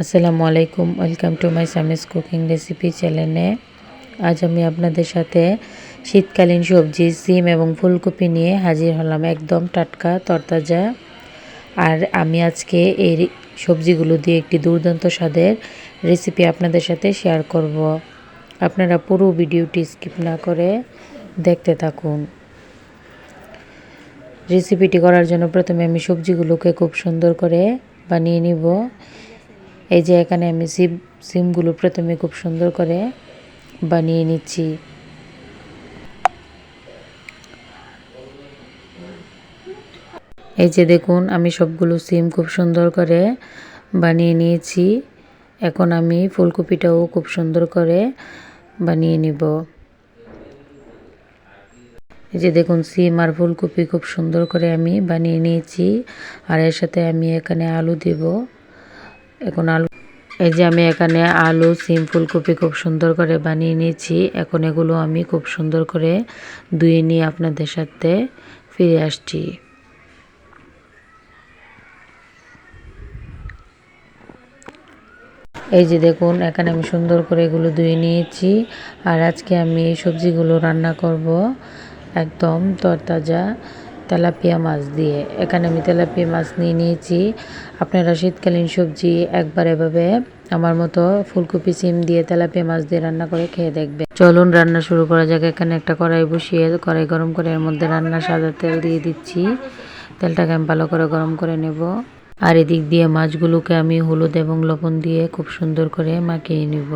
আসসালামু আলাইকুম, welcome to my সামিস cooking recipe চ্যানেলে। আজ আমি আপনাদের সাথে শীতকালীন সবজি সিম এবং ফুলকপি নিয়ে হাজির হলাম, একদম টাটকা তরতাজা। আর আমি আজকে এই সবজিগুলো দিয়ে একটি দুর্দান্ত স্বাদের রেসিপি আপনাদের সাথে শেয়ার করব। আপনারা পুরো ভিডিওটি স্কিপ না করে দেখতে থাকুন। রেসিপিটি করার জন্য প্রথমে আমি সবজিগুলোকে খুব সুন্দর করে বানিয়ে নিব। এই যে এখানে আমি সিমগুলো প্রথমে খুব সুন্দর করে বানিয়ে নিচ্ছি। এই যে দেখুন, আমি সবগুলো সিম খুব সুন্দর করে বানিয়ে নিয়েছি। এখন আমি ফুলকপিটাও খুব সুন্দর করে বানিয়ে নিব। এই যে দেখুন, সিম আর ফুলকপি খুব সুন্দর করে আমি বানিয়ে নিয়েছি। আর এর সাথে আমি এখানে আলু দেব। এখন এই যে আমি এখানে আলু, সিম, ফুলকপি খুব সুন্দর করে বানিয়ে নিয়েছি। এখন এগুলো আমি খুব সুন্দর করে ধুয়ে নিয়ে আপনাদের সাথে ফিরে আসছি। এই যে দেখুন, এখানে আমি সুন্দর করে এগুলো ধুয়ে নিয়েছি। আর আজকে আমি এই সবজিগুলো রান্না করব একদম তরতাজা তেলাপিয়া মাছ দিয়ে। এখানে আমি তেলাপিয়া মাছ নিয়ে নিয়েছি। আপনারা শীতকালীন সবজি একবার এভাবে আমার মতো ফুলকপি সিম দিয়ে তেলাপিয়া মাছ দিয়ে রান্না করে খেয়ে দেখবে। চলুন রান্না শুরু করা যাক। এখানে একটা কড়াই বসিয়ে কড়াই গরম করে এর মধ্যে রান্নার সাদা তেল দিয়ে দিচ্ছি। তেলটাকে আমি ভালো করে গরম করে নেব। আর এদিক দিয়ে মাছগুলোকে আমি হলুদ এবং লবণ দিয়ে খুব সুন্দর করে মাখিয়ে নিব।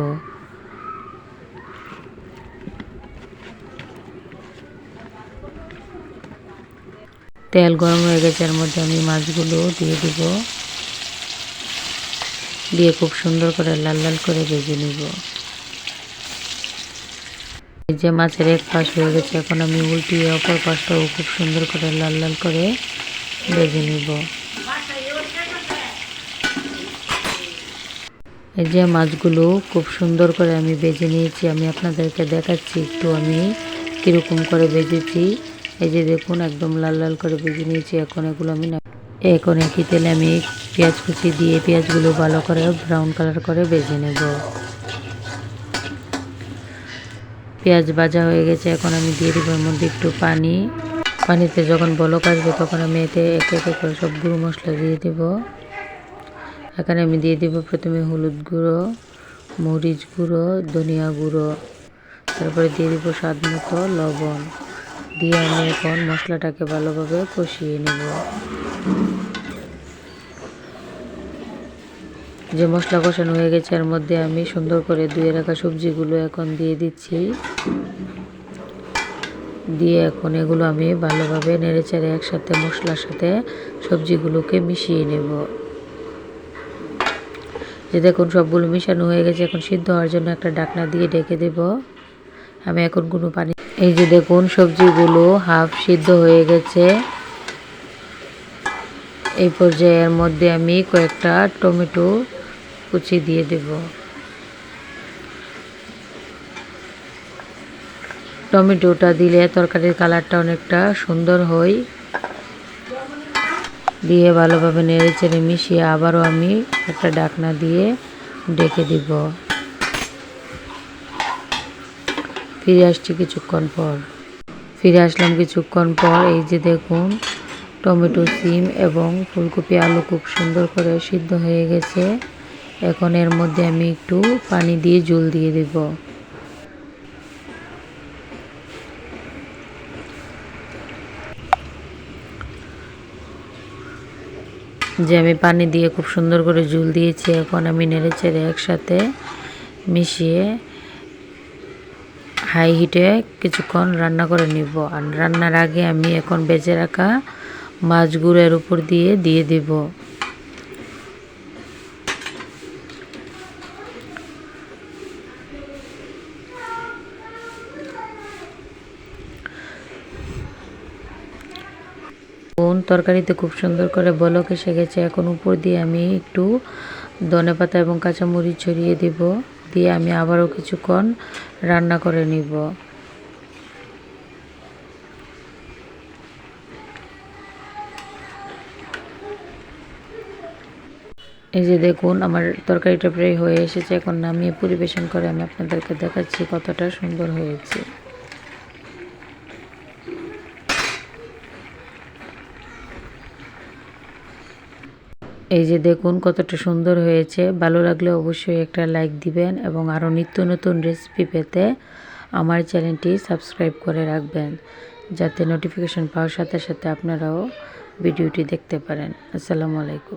তেল গরম হয়ে গেছে, এর মধ্যে আমি মাছগুলো দিয়ে দিব। দিয়ে খুব সুন্দর করে লাল লাল করে ভেজে নিব। এই যে মাছের এক পাশ হয়ে গেছে, এখন আমি উল্টিয়ে অপর পাশটাও খুব সুন্দর করে লাল লাল করে ভেজে নিব। এই যে মাছগুলো খুব সুন্দর করে আমি ভেজে নিয়েছি। আমি আপনাদেরকে দেখাচ্ছি একটু আমি কীরকম করে ভেজেছি। এই যে দেখুন, একদম লাল লাল করে ভেজে নিয়েছি। এখন এগুলো আমি এখন একই তেলে আমি পেঁয়াজ কুচি দিয়ে পেঁয়াজগুলো ভালো করে ব্রাউন কালার করে ভেজে নেব। পেঁয়াজ ভাজা হয়ে গেছে, এখন আমি দিয়ে দিব এর মধ্যে একটু পানি। পানিতে যখন বলক আসবে তখন আমি এতে একে একে করে সব গুঁড়ো মশলা দিয়ে দেব। এখানে আমি দিয়ে দেব প্রথমে হলুদ গুঁড়ো, মরিচ গুঁড়ো, ধনিয়া গুঁড়ো, তারপরে দিয়ে দেব স্বাদ মতো লবণ। দিয়ে আমি এখন মশলাটাকে ভালোভাবে কষিয়ে নেব। যে মশলা কষানো হয়ে গেছে, এর মধ্যে আমি সুন্দর করে ধুয়ে রাখা সবজিগুলো এখন দিয়ে দিচ্ছি। দিয়ে এখন এগুলো আমি ভালোভাবে নেড়েচেড়ে একসাথে মশলার সাথে সবজিগুলোকে মিশিয়ে নেব। যে দেখুন, সবগুলো মিশানো হয়ে গেছে। এখন সিদ্ধ হওয়ার জন্য একটা ঢাকনা দিয়ে ঢেকে দেব। আমি এখন কোনো পানি, এই যে দেখুন, সবজিগুলো হাফ সিদ্ধ হয়ে গেছে। এই পর্যায়ের মধ্যে আমি কয়েকটা টমেটো কুচি দিয়ে দেব। টমেটোটা দিলে তরকারির কালারটা অনেকটা সুন্দর হয়। দিয়ে ভালোভাবে নেড়েচেড়ে মিশিয়ে আবারও আমি একটা ঢাকনা দিয়ে ঢেকে দিব। ফিরে আসছি কিছুক্ষণ পর। ফিরে আসলাম কিছুক্ষণ পর। এই যে দেখুন, টমেটো, সিম এবং ফুলকপি, আলু খুব সুন্দর করে সিদ্ধ হয়ে গেছে। এখন এর মধ্যে আমি একটু পানি দিয়ে ঝোল দিয়ে দেব। যে আমি পানি দিয়ে খুব সুন্দর করে ঝোল দিয়েছি। এখন আমি নেড়েচেড়ে একসাথে মিশিয়ে হাই হিটে কিছুক্ষণ রান্না করে নিব। আর রান্নার আগে আমি এখন বেজে রাখা মাছগুলো এর উপর দিয়ে দেব। তরকারিতে খুব সুন্দর করে বলক এসে গেছে। এখন উপর দিয়ে আমি একটু ধনেপাতা এবং কাঁচামরিচ ছড়িয়ে দেব। দিয়ে আমি আবারও কিছুক্ষণ রান্না করে নিব। এই যে দেখুন আমার তরকারিটা প্রায় হয়ে এসেছে, এখন নামিয়ে পরিবেশন করে আমি আপনাদেরকে দেখাচ্ছি কতটা সুন্দর হয়েছে। এই যে দেখুন কতটা সুন্দর হয়েছে। ভালো লাগলে অবশ্যই একটা লাইক দিবেন এবং আরও নিত্য নতুন রেসিপি পেতে আমার চ্যানেলটি সাবস্ক্রাইব করে রাখবেন, যাতে নোটিফিকেশন পাওয়ার সাথে সাথে আপনারাও ভিডিওটি দেখতে পারেন। আসসালামু আলাইকুম।